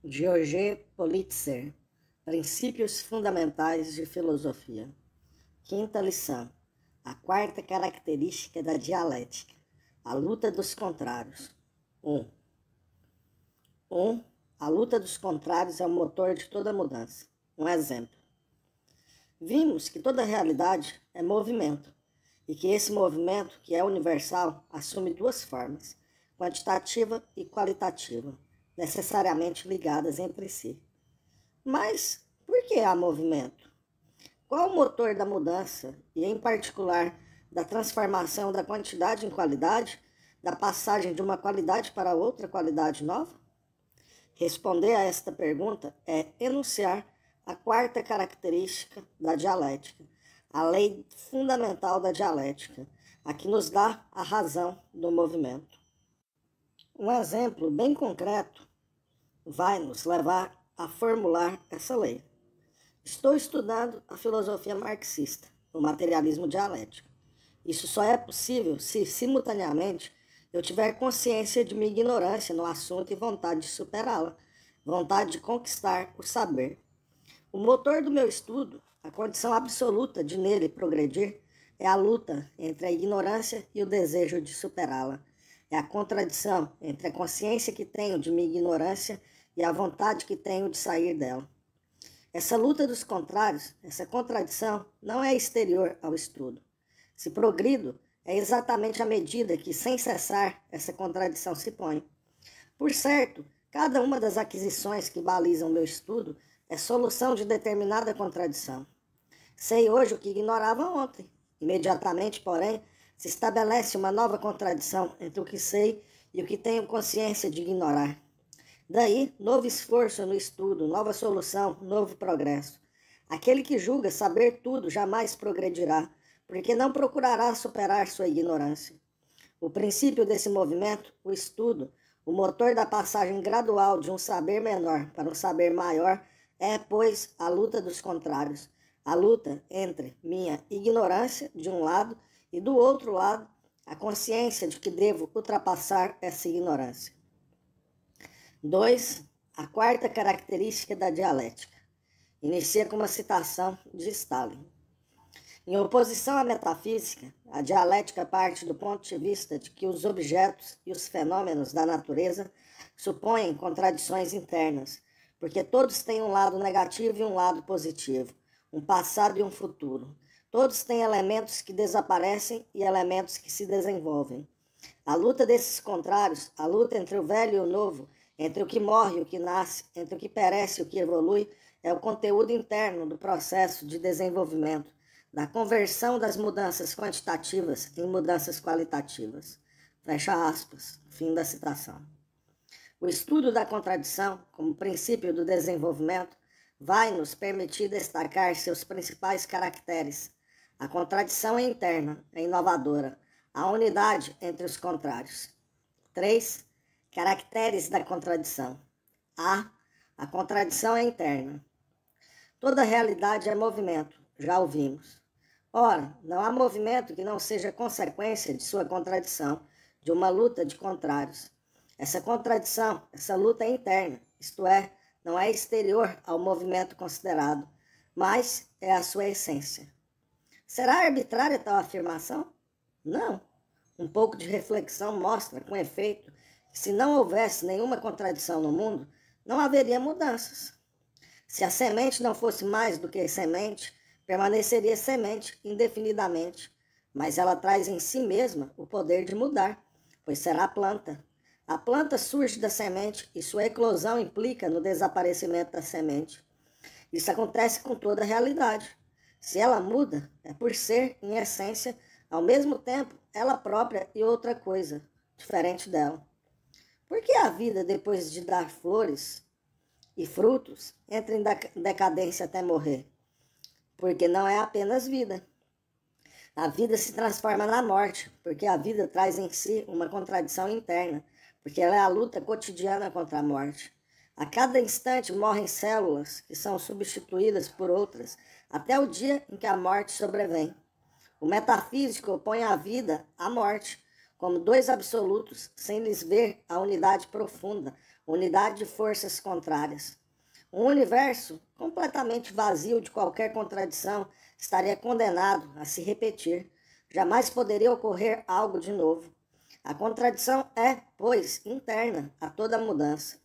Georges Politzer, Princípios Fundamentais de Filosofia. Quinta lição. A quarta característica da dialética. A luta dos contrários. 1. A luta dos contrários é o motor de toda mudança. Um exemplo. Vimos que toda realidade é movimento e que esse movimento, que é universal, assume duas formas, quantitativa e qualitativa, necessariamente ligadas entre si. Mas por que há movimento? Qual o motor da mudança e, em particular, da transformação da quantidade em qualidade, da passagem de uma qualidade para outra qualidade nova? Responder a esta pergunta é enunciar a quarta característica da dialética, a lei fundamental da dialética, a que nos dá a razão do movimento. Um exemplo bem concreto vai nos levar a formular essa lei. Estou estudando a filosofia marxista, o materialismo dialético. Isso só é possível se, simultaneamente, eu tiver consciência de minha ignorância no assunto e vontade de superá-la, vontade de conquistar o saber. O motor do meu estudo, a condição absoluta de nele progredir, é a luta entre a ignorância e o desejo de superá-la. É a contradição entre a consciência que tenho de minha ignorância e a vontade que tenho de sair dela. Essa luta dos contrários, essa contradição, não é exterior ao estudo. Se progrido, é exatamente à medida que, sem cessar, essa contradição se põe. Por certo, cada uma das aquisições que balizam meu estudo é solução de determinada contradição. Sei hoje o que ignorava ontem. Imediatamente, porém, se estabelece uma nova contradição entre o que sei e o que tenho consciência de ignorar. Daí, novo esforço no estudo, nova solução, novo progresso. Aquele que julga saber tudo jamais progredirá, porque não procurará superar sua ignorância. O princípio desse movimento, o estudo, o motor da passagem gradual de um saber menor para um saber maior, é, pois, a luta dos contrários. A luta entre minha ignorância, de um lado, e do outro lado, a consciência de que devo ultrapassar essa ignorância. 2. A quarta característica da dialética. Inicia com uma citação de Stalin. Em oposição à metafísica, a dialética parte do ponto de vista de que os objetos e os fenômenos da natureza supõem contradições internas, porque todos têm um lado negativo e um lado positivo, um passado e um futuro. Todos têm elementos que desaparecem e elementos que se desenvolvem. A luta desses contrários, a luta entre o velho e o novo, entre o que morre e o que nasce, entre o que perece e o que evolui, é o conteúdo interno do processo de desenvolvimento, da conversão das mudanças quantitativas em mudanças qualitativas. Fecha aspas. Fim da citação. O estudo da contradição, como princípio do desenvolvimento, vai nos permitir destacar seus principais caracteres. A contradição é interna, é inovadora, a unidade entre os contrários. 3. Caracteres da contradição. A contradição é interna. Toda realidade é movimento, já ouvimos. Ora, não há movimento que não seja consequência de sua contradição, de uma luta de contrários. Essa contradição, essa luta é interna, isto é, não é exterior ao movimento considerado, mas é a sua essência. Será arbitrária tal afirmação? Não. Um pouco de reflexão mostra, com efeito, que se não houvesse nenhuma contradição no mundo, não haveria mudanças. Se a semente não fosse mais do que semente, permaneceria semente indefinidamente, mas ela traz em si mesma o poder de mudar, pois será planta. A planta surge da semente e sua eclosão implica no desaparecimento da semente. Isso acontece com toda a realidade. Se ela muda, é por ser, em essência, ao mesmo tempo, ela própria e outra coisa, diferente dela. Por que a vida, depois de dar flores e frutos, entra em decadência até morrer? Porque não é apenas vida. A vida se transforma na morte, porque a vida traz em si uma contradição interna, porque ela é a luta cotidiana contra a morte. A cada instante morrem células que são substituídas por outras, até o dia em que a morte sobrevém. O metafísico opõe a vida à morte, como dois absolutos, sem lhes ver a unidade profunda, unidade de forças contrárias. Um universo completamente vazio de qualquer contradição estaria condenado a se repetir. Jamais poderia ocorrer algo de novo. A contradição é, pois, interna a toda mudança.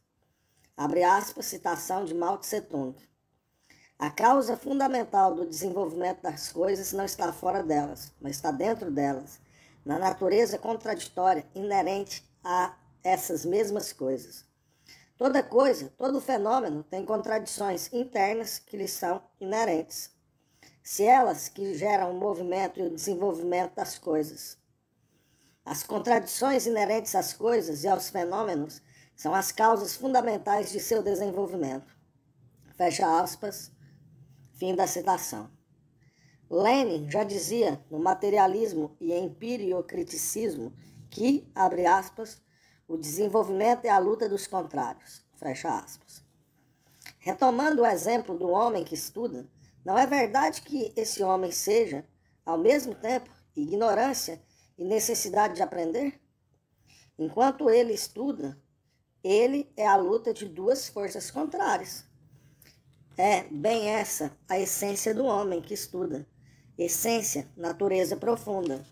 Abre aspas, citação de Mao Tse-tung. A causa fundamental do desenvolvimento das coisas não está fora delas, mas está dentro delas, na natureza contraditória inerente a essas mesmas coisas. Toda coisa, todo fenômeno tem contradições internas que lhes são inerentes. Se elas que geram o movimento e o desenvolvimento das coisas. As contradições inerentes às coisas e aos fenômenos são as causas fundamentais de seu desenvolvimento. Fecha aspas, fim da citação. Lenin já dizia no Materialismo e Empiriocriticismo que, abre aspas, o desenvolvimento é a luta dos contrários. Fecha aspas. Retomando o exemplo do homem que estuda, não é verdade que esse homem seja, ao mesmo tempo, ignorância e necessidade de aprender? Enquanto ele estuda, ele é a luta de duas forças contrárias. É bem essa a essência do homem que estuda. Essência, natureza profunda.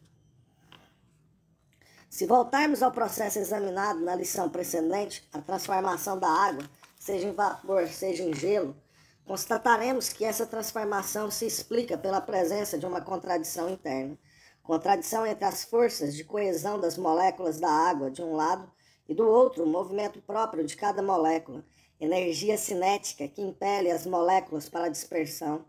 Se voltarmos ao processo examinado na lição precedente, a transformação da água, seja em vapor, seja em gelo, constataremos que essa transformação se explica pela presença de uma contradição interna. Contradição entre as forças de coesão das moléculas da água, de um lado, e do outro, o movimento próprio de cada molécula, energia cinética que impele as moléculas para a dispersão.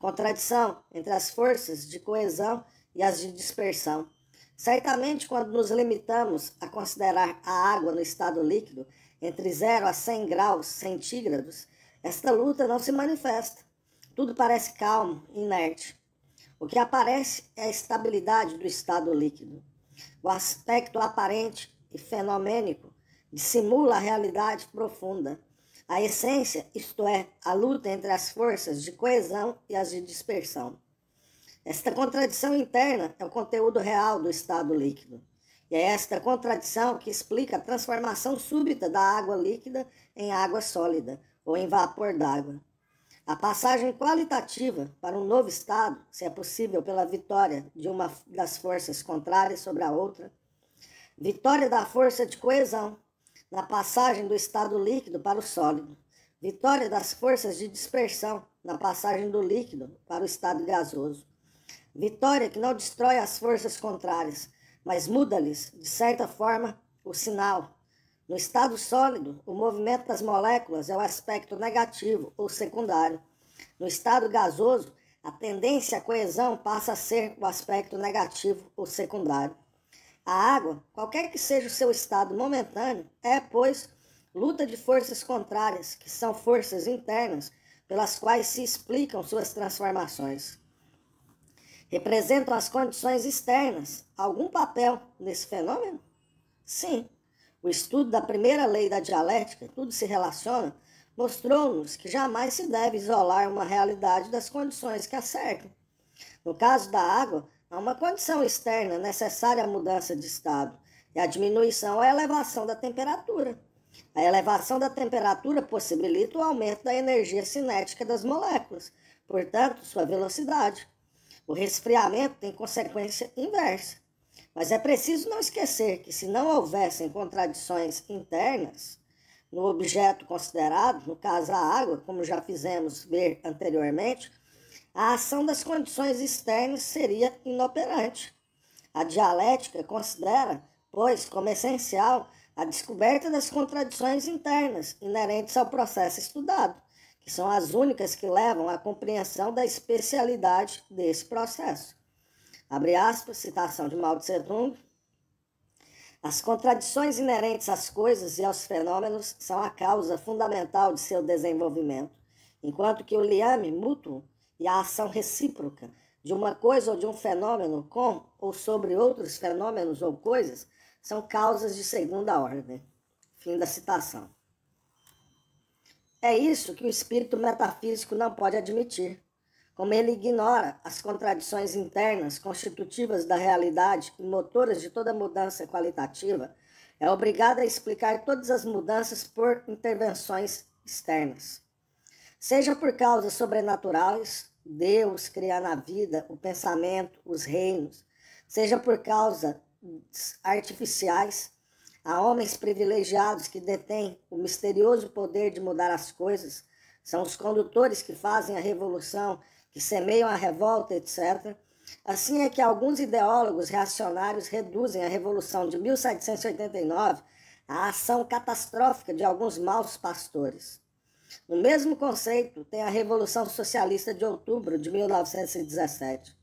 Contradição entre as forças de coesão e as de dispersão. Certamente, quando nos limitamos a considerar a água no estado líquido, entre 0 a 100 graus centígrados, esta luta não se manifesta. Tudo parece calmo, inerte. O que aparece é a estabilidade do estado líquido. O aspecto aparente e fenomênico dissimula a realidade profunda. A essência, isto é, a luta entre as forças de coesão e as de dispersão. Esta contradição interna é o conteúdo real do estado líquido. E é esta contradição que explica a transformação súbita da água líquida em água sólida, ou em vapor d'água. A passagem qualitativa para um novo estado, se é possível pela vitória de uma das forças contrárias sobre a outra, vitória da força de coesão, na passagem do estado líquido para o sólido, vitória das forças de dispersão, na passagem do líquido para o estado gasoso, vitória que não destrói as forças contrárias, mas muda-lhes, de certa forma, o sinal. No estado sólido, o movimento das moléculas é o aspecto negativo ou secundário. No estado gasoso, a tendência à coesão passa a ser o aspecto negativo ou secundário. A água, qualquer que seja o seu estado momentâneo, é, pois, luta de forças contrárias, que são forças internas, pelas quais se explicam suas transformações. Representam as condições externas algum papel nesse fenômeno? Sim. O estudo da primeira lei da dialética, tudo se relaciona, mostrou-nos que jamais se deve isolar uma realidade das condições que a cercam. No caso da água, há uma condição externa necessária à mudança de estado, e a diminuição ou a elevação da temperatura. A elevação da temperatura possibilita o aumento da energia cinética das moléculas, portanto, sua velocidade. O resfriamento tem consequência inversa. Mas é preciso não esquecer que, se não houvessem contradições internas no objeto considerado, no caso a água, como já fizemos ver anteriormente, a ação das condições externas seria inoperante. A dialética considera, pois, como essencial a descoberta das contradições internas inerentes ao processo estudado, que são as únicas que levam à compreensão da especialidade desse processo. Abre aspas, citação de Mao Tse-tung. As contradições inerentes às coisas e aos fenômenos são a causa fundamental de seu desenvolvimento, enquanto que o liame mútuo e a ação recíproca de uma coisa ou de um fenômeno com ou sobre outros fenômenos ou coisas são causas de segunda ordem. Fim da citação. É isso que o espírito metafísico não pode admitir. como ele ignora as contradições internas constitutivas da realidade e motoras de toda mudança qualitativa, é obrigado a explicar todas as mudanças por intervenções externas. Seja por causas sobrenaturais, Deus criando a vida, o pensamento, os reinos, seja por causas artificiais, há homens privilegiados que detêm o misterioso poder de mudar as coisas, são os condutores que fazem a revolução, que semeiam a revolta, etc. Assim é que alguns ideólogos reacionários reduzem a Revolução de 1789 à ação catastrófica de alguns maus pastores. No mesmo conceito, tem a Revolução Socialista de outubro de 1917.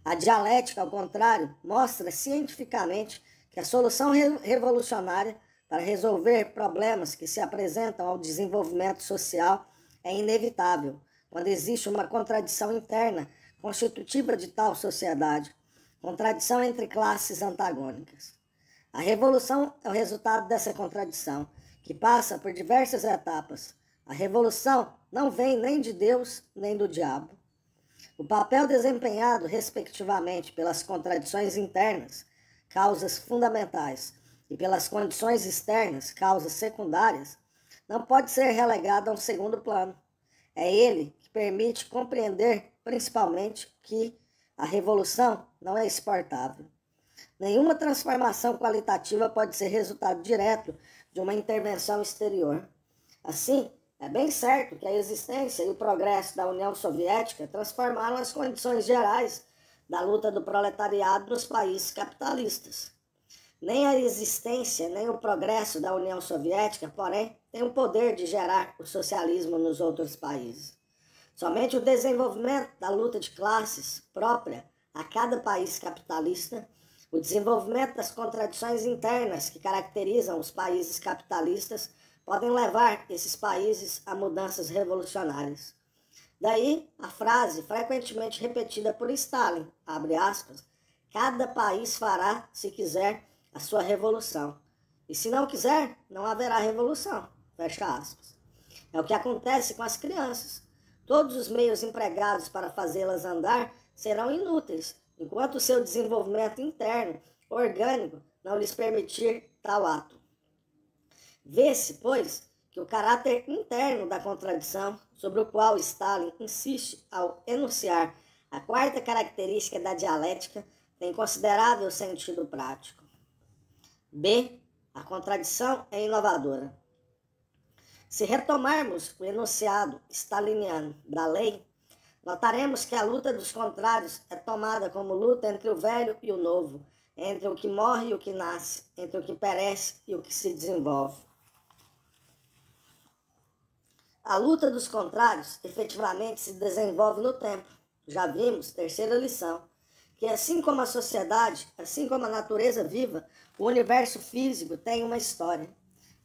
A dialética, ao contrário, mostra cientificamente que a solução revolucionária para resolver problemas que se apresentam ao desenvolvimento social é inevitável, quando existe uma contradição interna constitutiva de tal sociedade, contradição entre classes antagônicas. A revolução é o resultado dessa contradição, que passa por diversas etapas. A revolução não vem nem de Deus, nem do diabo. O papel desempenhado, respectivamente, pelas contradições internas, causas fundamentais, e pelas condições externas, causas secundárias, não pode ser relegado a um segundo plano. É ele que permite compreender, principalmente, que a revolução não é exportável. Nenhuma transformação qualitativa pode ser resultado direto de uma intervenção exterior. Assim, é bem certo que a existência e o progresso da União Soviética transformaram as condições gerais da luta do proletariado nos países capitalistas. Nem a existência, nem o progresso da União Soviética, porém, tem o poder de gerar o socialismo nos outros países. Somente o desenvolvimento da luta de classes própria a cada país capitalista, o desenvolvimento das contradições internas que caracterizam os países capitalistas, podem levar esses países a mudanças revolucionárias. Daí a frase frequentemente repetida por Stalin, abre aspas, cada país fará, se quiser, a sua revolução. E se não quiser, não haverá revolução, fecha aspas. É o que acontece com as crianças. Todos os meios empregados para fazê-las andar serão inúteis, enquanto o seu desenvolvimento interno, orgânico, não lhes permitir tal ato. Vê-se, pois, que o caráter interno da contradição, sobre o qual Stalin insiste ao enunciar a quarta característica da dialética, tem considerável sentido prático. B. A contradição é inovadora. Se retomarmos o enunciado staliniano da lei, notaremos que a luta dos contrários é tomada como luta entre o velho e o novo, entre o que morre e o que nasce, entre o que perece e o que se desenvolve. A luta dos contrários efetivamente se desenvolve no tempo. Já vimos, terceira lição, que assim como a sociedade, assim como a natureza viva, o universo físico tem uma história.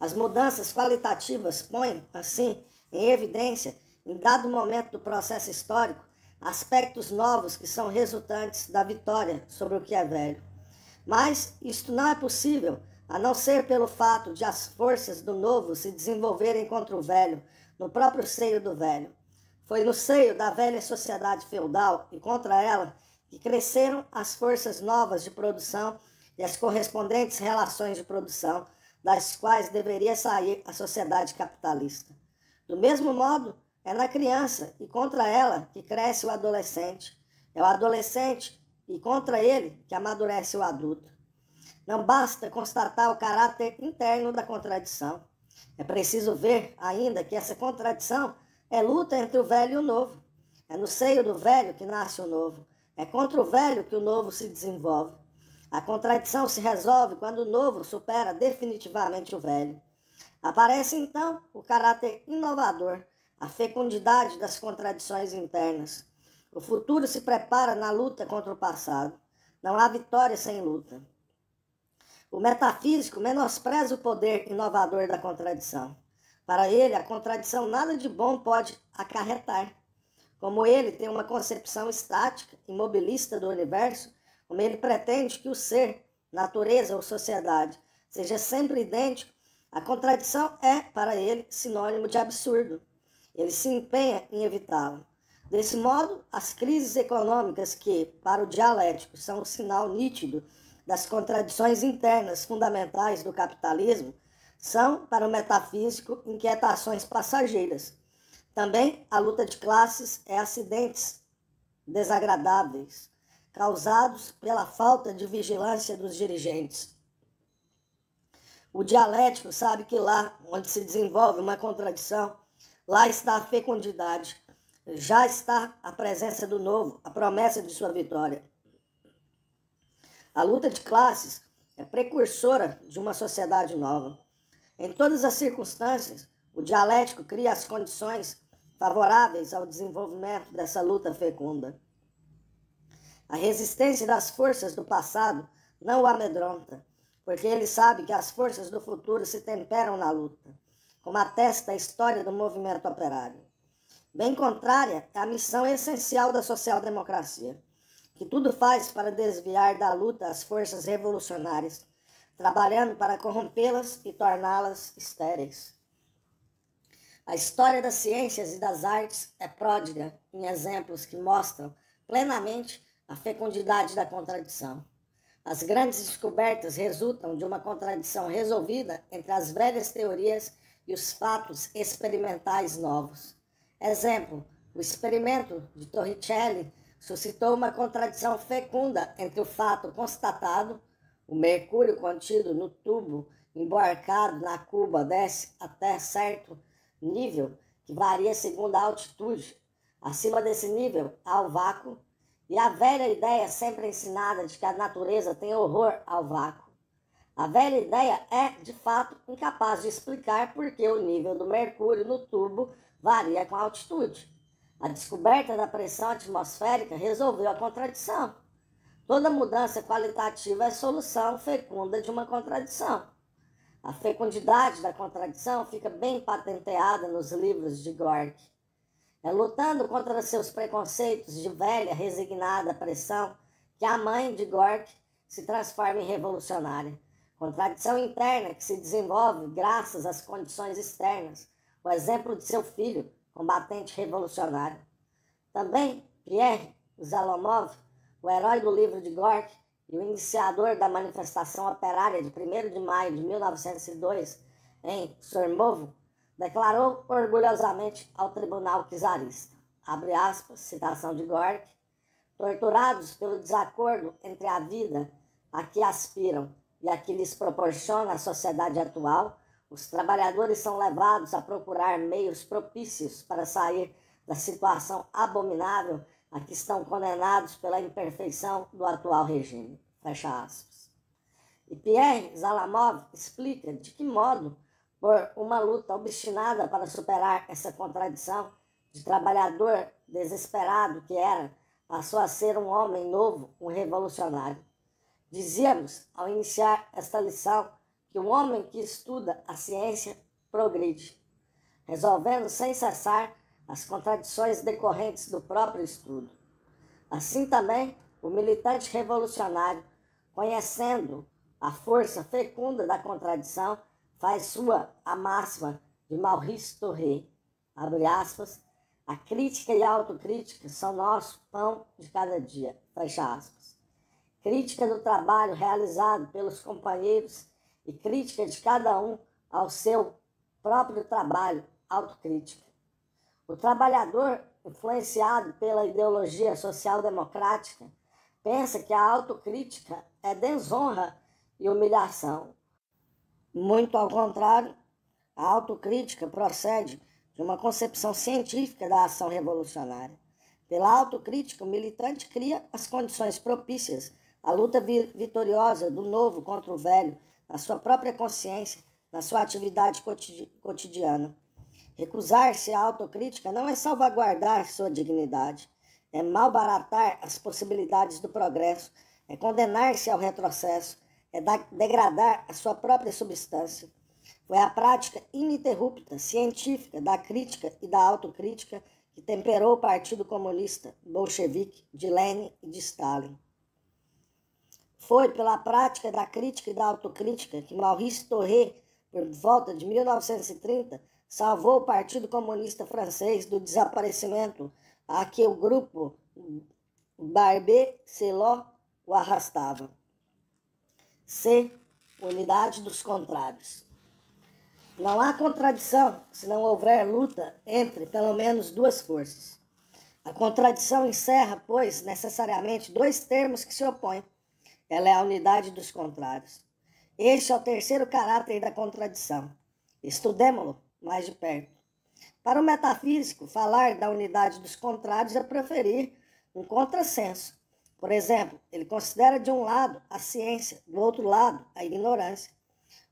As mudanças qualitativas põem, assim, em evidência, em dado momento do processo histórico, aspectos novos que são resultantes da vitória sobre o que é velho. Mas isto não é possível, a não ser pelo fato de as forças do novo se desenvolverem contra o velho, no próprio seio do velho. Foi no seio da velha sociedade feudal e contra ela que cresceram as forças novas de produção e as correspondentes relações de produção, das quais deveria sair a sociedade capitalista. Do mesmo modo, é na criança e contra ela que cresce o adolescente. É o adolescente e contra ele que amadurece o adulto. Não basta constatar o caráter interno da contradição. É preciso ver ainda que essa contradição é luta entre o velho e o novo. É no seio do velho que nasce o novo. É contra o velho que o novo se desenvolve. A contradição se resolve quando o novo supera definitivamente o velho. Aparece então o caráter inovador, a fecundidade das contradições internas. O futuro se prepara na luta contra o passado. Não há vitória sem luta. O metafísico menospreza o poder inovador da contradição. Para ele, a contradição nada de bom pode acarretar. Como ele tem uma concepção estática, imobilista do universo, como ele pretende que o ser, natureza ou sociedade, seja sempre idêntico, a contradição é, para ele, sinônimo de absurdo. Ele se empenha em evitá-la. Desse modo, as crises econômicas que, para o dialético, são um sinal nítido das contradições internas fundamentais do capitalismo, são, para o metafísico, inquietações passageiras. Também a luta de classes é acidentes desagradáveis, causados pela falta de vigilância dos dirigentes. O dialético sabe que lá onde se desenvolve uma contradição, lá está a fecundidade, já está a presença do novo, a promessa de sua vitória. A luta de classes é precursora de uma sociedade nova. Em todas as circunstâncias, o dialético cria as condições favoráveis ao desenvolvimento dessa luta fecunda. A resistência das forças do passado não o amedronta, porque ele sabe que as forças do futuro se temperam na luta, como atesta a história do movimento operário. Bem contrária é a missão essencial da social-democracia, que tudo faz para desviar da luta as forças revolucionárias, trabalhando para corrompê-las e torná-las estéreis. A história das ciências e das artes é pródiga em exemplos que mostram plenamente a fecundidade da contradição. As grandes descobertas resultam de uma contradição resolvida entre as velhas teorias e os fatos experimentais novos. Exemplo, o experimento de Torricelli suscitou uma contradição fecunda entre o fato constatado, o mercúrio contido no tubo embarcado na cuba desce até certo nível, que varia segundo a altitude. Acima desse nível há o vácuo, e a velha ideia sempre ensinada de que a natureza tem horror ao vácuo. A velha ideia é, de fato, incapaz de explicar por que o nível do mercúrio no tubo varia com a altitude. A descoberta da pressão atmosférica resolveu a contradição. Toda mudança qualitativa é solução fecunda de uma contradição. A fecundidade da contradição fica bem patenteada nos livros de Gorky. É lutando contra seus preconceitos de velha, resignada pressão que a mãe de Gorky se transforma em revolucionária. Contradição interna que se desenvolve graças às condições externas, o exemplo de seu filho, combatente revolucionário. Também Pierre Zalomov, o herói do livro de Gorky e o iniciador da manifestação operária de 1º de maio de 1902 em Sormovo, declarou orgulhosamente ao tribunal czarista, abre aspas, citação de Gorky, torturados pelo desacordo entre a vida a que aspiram e a que lhes proporciona a sociedade atual, os trabalhadores são levados a procurar meios propícios para sair da situação abominável a que estão condenados pela imperfeição do atual regime. Fecha aspas. E Pierre Zalamov explica de que modo, por uma luta obstinada para superar essa contradição de trabalhador desesperado que era, passou a ser um homem novo, um revolucionário. Dizíamos, ao iniciar esta lição, que o homem que estuda a ciência progride, resolvendo sem cessar as contradições decorrentes do próprio estudo. Assim também, o militante revolucionário, conhecendo a força fecunda da contradição, faz sua a máxima de Maurice Thoré, abre aspas, a crítica e a autocrítica são nosso pão de cada dia, fecha aspas. Crítica do trabalho realizado pelos companheiros e crítica de cada um ao seu próprio trabalho, autocrítica. O trabalhador, influenciado pela ideologia social-democrática, pensa que a autocrítica é desonra e humilhação. Muito ao contrário, a autocrítica procede de uma concepção científica da ação revolucionária. Pela autocrítica, o militante cria as condições propícias à luta vitoriosa do novo contra o velho, na sua própria consciência, na sua atividade cotidiana. Recusar-se à autocrítica não é salvaguardar sua dignidade, é malbaratar as possibilidades do progresso, é condenar-se ao retrocesso, é degradar a sua própria substância. Foi a prática ininterrupta, científica, da crítica e da autocrítica que temperou o Partido Comunista bolchevique de Lenin e de Stalin. Foi pela prática da crítica e da autocrítica que Maurice Thoré, por volta de 1930, salvou o Partido Comunista Francês do desaparecimento a que o grupo Barbet-Celot o arrastava. C. Unidade dos contrários. Não há contradição se não houver luta entre pelo menos duas forças. A contradição encerra, pois, necessariamente dois termos que se opõem. Ela é a unidade dos contrários. Este é o terceiro caráter da contradição. Estudemo-lo mais de perto. Para o metafísico, falar da unidade dos contrários é proferir um contrassenso. Por exemplo, ele considera de um lado a ciência, do outro lado a ignorância.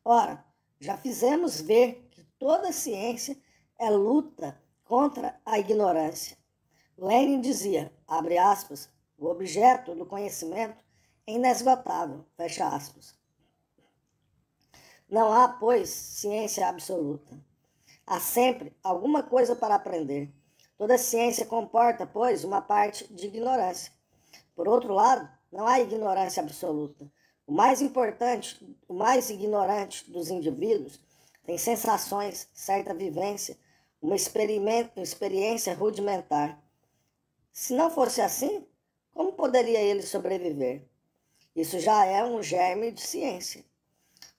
Ora, já fizemos ver que toda ciência é luta contra a ignorância. Lenin dizia, abre aspas, o objeto do conhecimento é inesgotável, fecha aspas. Não há, pois, ciência absoluta. Há sempre alguma coisa para aprender. Toda ciência comporta, pois, uma parte de ignorância. Por outro lado, não há ignorância absoluta. O mais ignorante dos indivíduos tem sensações, certa vivência, uma experiência rudimentar. Se não fosse assim, como poderia ele sobreviver? Isso já é um germe de ciência.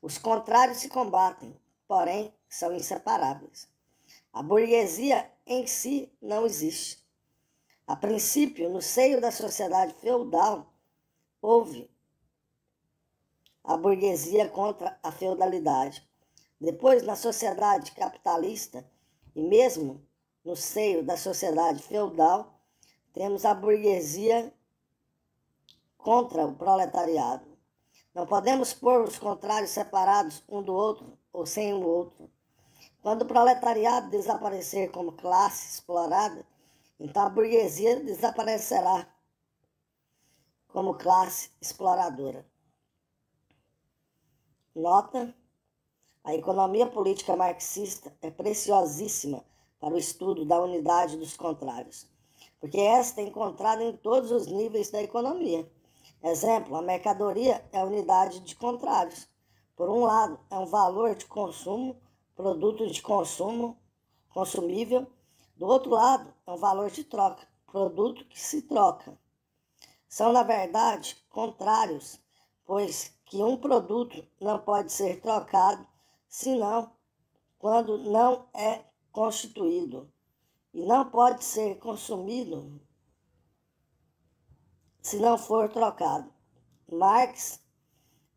Os contrários se combatem, porém são inseparáveis. A burguesia em si não existe. A princípio, no seio da sociedade feudal, houve a burguesia contra a feudalidade. Depois, na sociedade capitalista, e mesmo no seio da sociedade feudal, temos a burguesia contra o proletariado. Não podemos pôr os contrários separados um do outro ou sem o outro. Quando o proletariado desaparecer como classe explorada, então a burguesia desaparecerá como classe exploradora. Nota: a economia política marxista é preciosíssima para o estudo da unidade dos contrários, porque esta é encontrada em todos os níveis da economia. Exemplo, a mercadoria é a unidade de contrários. Por um lado, é um valor de consumo, produto de consumo, consumível. Do outro lado, é um valor de troca, produto que se troca. São, na verdade, contrários, pois que um produto não pode ser trocado senão quando não é constituído, e não pode ser consumido se não for trocado. Marx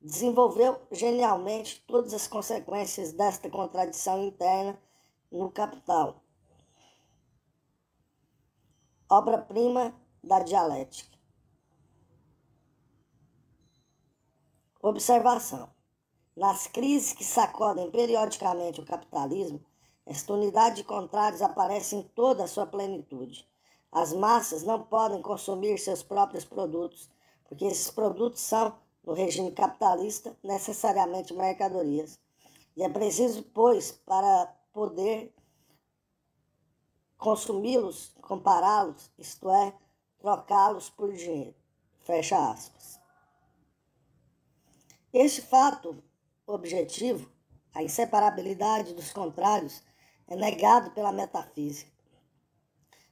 desenvolveu genialmente todas as consequências desta contradição interna no Capital. Obra-prima da dialética. Observação. Nas crises que sacodem periodicamente o capitalismo, esta unidade de contrários aparece em toda a sua plenitude. As massas não podem consumir seus próprios produtos, porque esses produtos são, no regime capitalista, necessariamente mercadorias. E é preciso, pois, para poder consumi-los, compará-los, isto é, trocá-los por dinheiro. Fecha aspas. Este fato objetivo, a inseparabilidade dos contrários, é negado pela metafísica.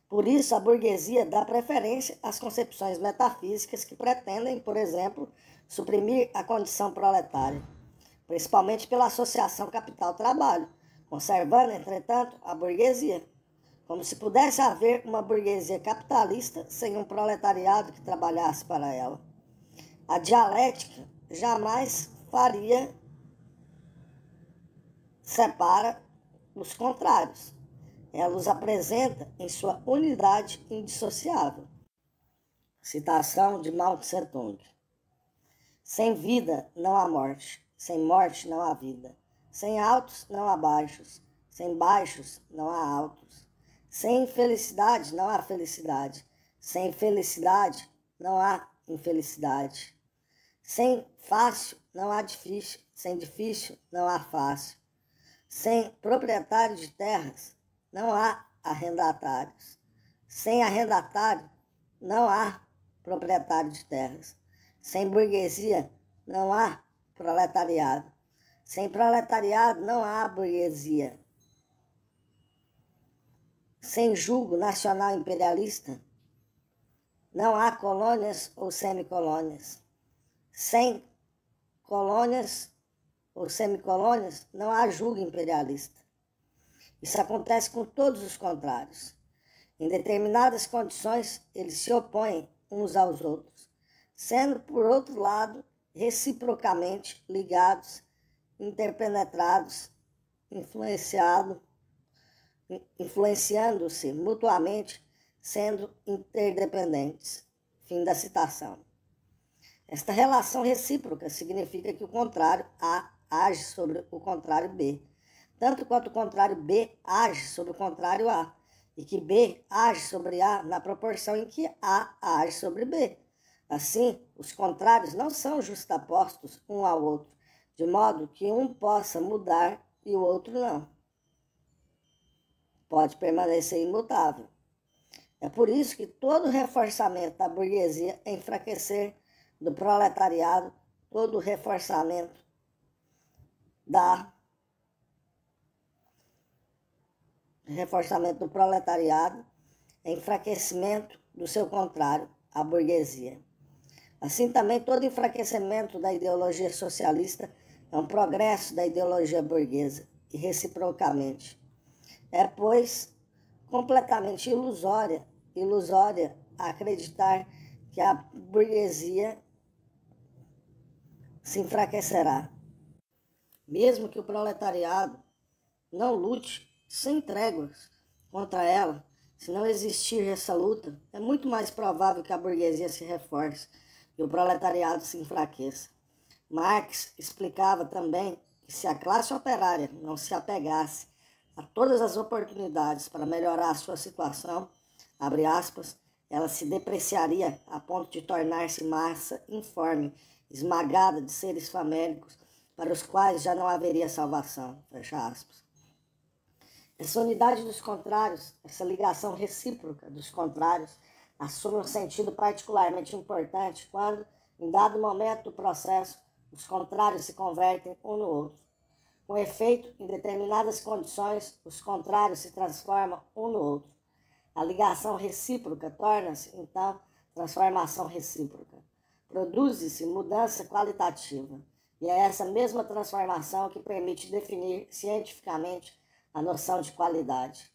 Por isso, a burguesia dá preferência às concepções metafísicas que pretendem, por exemplo, suprimir a condição proletária, principalmente pela associação capital-trabalho, conservando, entretanto, a burguesia, como se pudesse haver uma burguesia capitalista sem um proletariado que trabalhasse para ela. A dialética jamais separa os contrários. Ela os apresenta em sua unidade indissociável. Citação de Mao Tse-tung. Sem vida não há morte, sem morte não há vida. Sem altos não há baixos, sem baixos não há altos. Sem infelicidade não há felicidade, sem felicidade não há infelicidade. Sem fácil não há difícil, sem difícil não há fácil. Sem proprietário de terras não há arrendatários. Sem arrendatário não há proprietário de terras. Sem burguesia não há proletariado. Sem proletariado não há burguesia. sem julgo nacional imperialista, não há colônias ou semicolônias. Sem colônias ou semicolônias, não há julgo imperialista. Isso acontece com todos os contrários. Em determinadas condições, eles se opõem uns aos outros, sendo, por outro lado, reciprocamente ligados, interpenetrados, influenciando-se mutuamente, sendo interdependentes. Fim da citação. Esta relação recíproca significa que o contrário A age sobre o contrário B, tanto quanto o contrário B age sobre o contrário A, e que B age sobre A na proporção em que A age sobre B. Assim, os contrários não são justapostos um ao outro, de modo que um possa mudar e o outro não. Pode permanecer imutável. É por isso que todo reforçamento da burguesia é enfraquecer do proletariado, todo reforçamento do proletariado é enfraquecimento do seu contrário, a burguesia. Assim também todo enfraquecimento da ideologia socialista é um progresso da ideologia burguesa, e reciprocamente. É, pois, completamente ilusória acreditar que a burguesia se enfraquecerá. Mesmo que o proletariado não lute sem tréguas contra ela, se não existir essa luta, é muito mais provável que a burguesia se reforce e o proletariado se enfraqueça. Marx explicava também que se a classe operária não se apegasse a todas as oportunidades para melhorar a sua situação, abre aspas, ela se depreciaria a ponto de tornar-se massa informe, esmagada de seres famélicos, para os quais já não haveria salvação, fecha aspas. Essa unidade dos contrários, essa ligação recíproca dos contrários, assume um sentido particularmente importante quando, em dado momento do processo, os contrários se convertem um no outro. Com efeito, em determinadas condições, os contrários se transformam um no outro. A ligação recíproca torna-se, então, transformação recíproca. Produz-se mudança qualitativa, e é essa mesma transformação que permite definir cientificamente a noção de qualidade.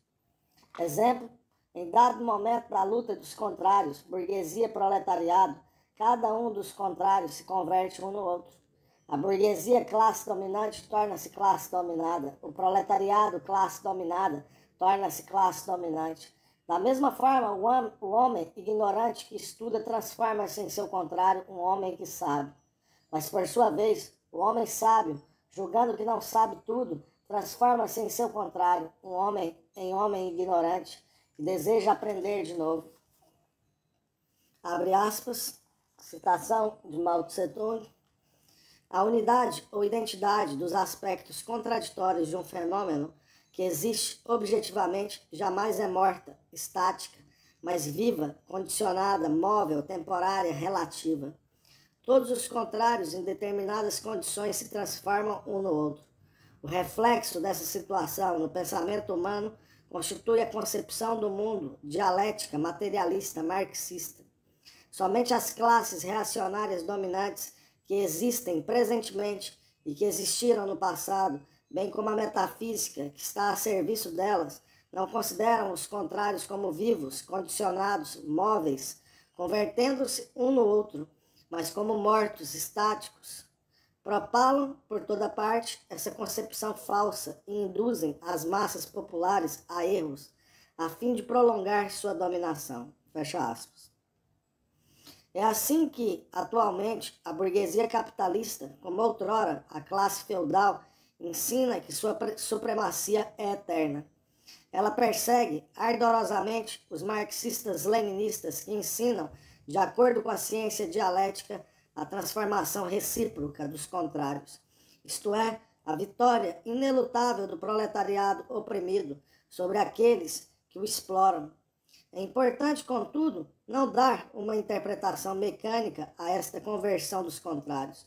Exemplo, em dado momento da luta dos contrários, burguesia e proletariado, cada um dos contrários se converte um no outro. A burguesia, classe dominante, torna-se classe dominada. O proletariado, classe dominada, torna-se classe dominante. Da mesma forma, o homem ignorante que estuda transforma-se em seu contrário um homem que sabe. Mas, por sua vez, o homem sábio, julgando que não sabe tudo, transforma-se em seu contrário, um homem em homem ignorante, que deseja aprender de novo. Abre aspas, citação de Mao Tse-tung. A unidade ou identidade dos aspectos contraditórios de um fenômeno que existe objetivamente jamais é morta, estática, mas viva, condicionada, móvel, temporária, relativa. Todos os contrários em determinadas condições se transformam um no outro. O reflexo dessa situação no pensamento humano constitui a concepção do mundo dialética, materialista, marxista. Somente as classes reacionárias dominantes que existem presentemente e que existiram no passado, bem como a metafísica que está a serviço delas, não consideram os contrários como vivos, condicionados, móveis, convertendo-se um no outro, mas como mortos, estáticos. Propalam por toda parte essa concepção falsa e induzem as massas populares a erros, a fim de prolongar sua dominação. Fecha aspas. É assim que, atualmente, a burguesia capitalista, como outrora a classe feudal, ensina que sua supremacia é eterna. Ela persegue ardorosamente os marxistas-leninistas que ensinam, de acordo com a ciência dialética, a transformação recíproca dos contrários, isto é, a vitória inelutável do proletariado oprimido sobre aqueles que o exploram. É importante, contudo, não dar uma interpretação mecânica a esta conversão dos contrários.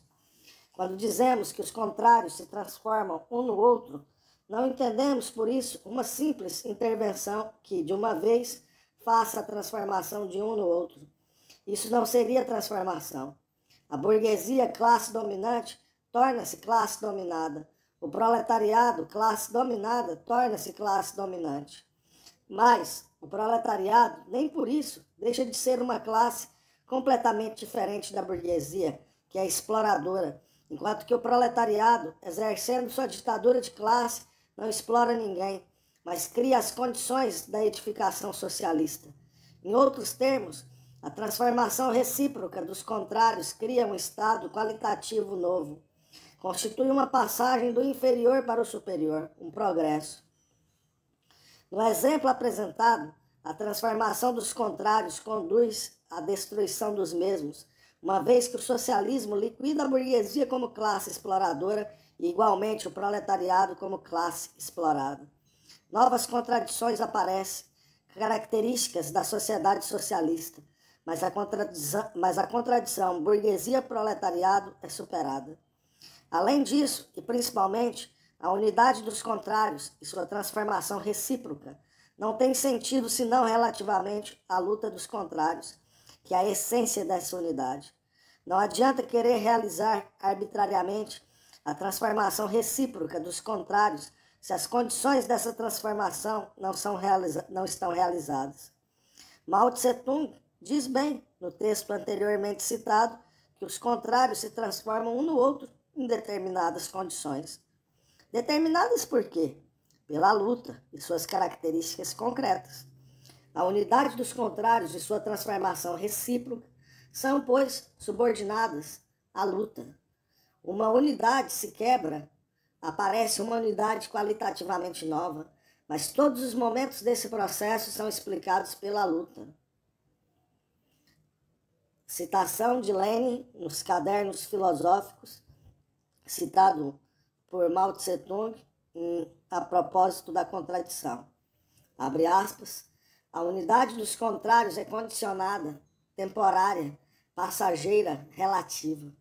Quando dizemos que os contrários se transformam um no outro, Não entendemos, por isso, uma simples intervenção que, de uma vez, faça a transformação de um no outro. Isso não seria transformação. A burguesia, classe dominante, torna-se classe dominada. O proletariado, classe dominada, torna-se classe dominante. Mas o proletariado, nem por isso, deixa de ser uma classe completamente diferente da burguesia, que é exploradora, enquanto que o proletariado, exercendo sua ditadura de classe, não explora ninguém, mas cria as condições da edificação socialista. Em outros termos, a transformação recíproca dos contrários cria um estado qualitativo novo. Constitui uma passagem do inferior para o superior, um progresso. No exemplo apresentado, a transformação dos contrários conduz à destruição dos mesmos, uma vez que o socialismo liquida a burguesia como classe exploradora e, igualmente, o proletariado como classe explorada. Novas contradições aparecem, características da sociedade socialista, mas a contradição burguesia-proletariado é superada. Além disso, e principalmente, a unidade dos contrários e sua transformação recíproca não tem sentido senão relativamente à luta dos contrários, que é a essência dessa unidade. Não adianta querer realizar arbitrariamente a transformação recíproca dos contrários se as condições dessa transformação não estão realizadas. Mao Tse-tung diz bem, no texto anteriormente citado, que os contrários se transformam um no outro em determinadas condições. Determinadas por quê? Pela luta e suas características concretas. A unidade dos contrários e sua transformação recíproca são, pois, subordinadas à luta. Uma unidade se quebra, aparece uma unidade qualitativamente nova, mas todos os momentos desse processo são explicados pela luta. Citação de Lenin nos Cadernos Filosóficos, citado por Mao Tse-tung a propósito da contradição. Abre aspas, a unidade dos contrários é condicionada, temporária, passageira, relativa.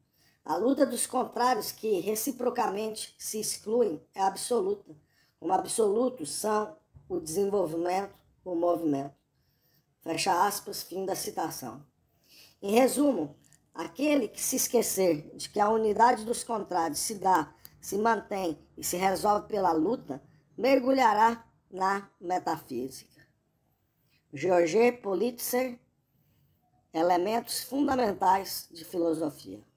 A luta dos contrários que reciprocamente se excluem é absoluta. Como absolutos são o desenvolvimento, o movimento. Fecha aspas, fim da citação. Em resumo, aquele que se esquecer de que a unidade dos contrários se dá, se mantém e se resolve pela luta, mergulhará na metafísica. Georges Politzer, Elementos Fundamentais de Filosofia.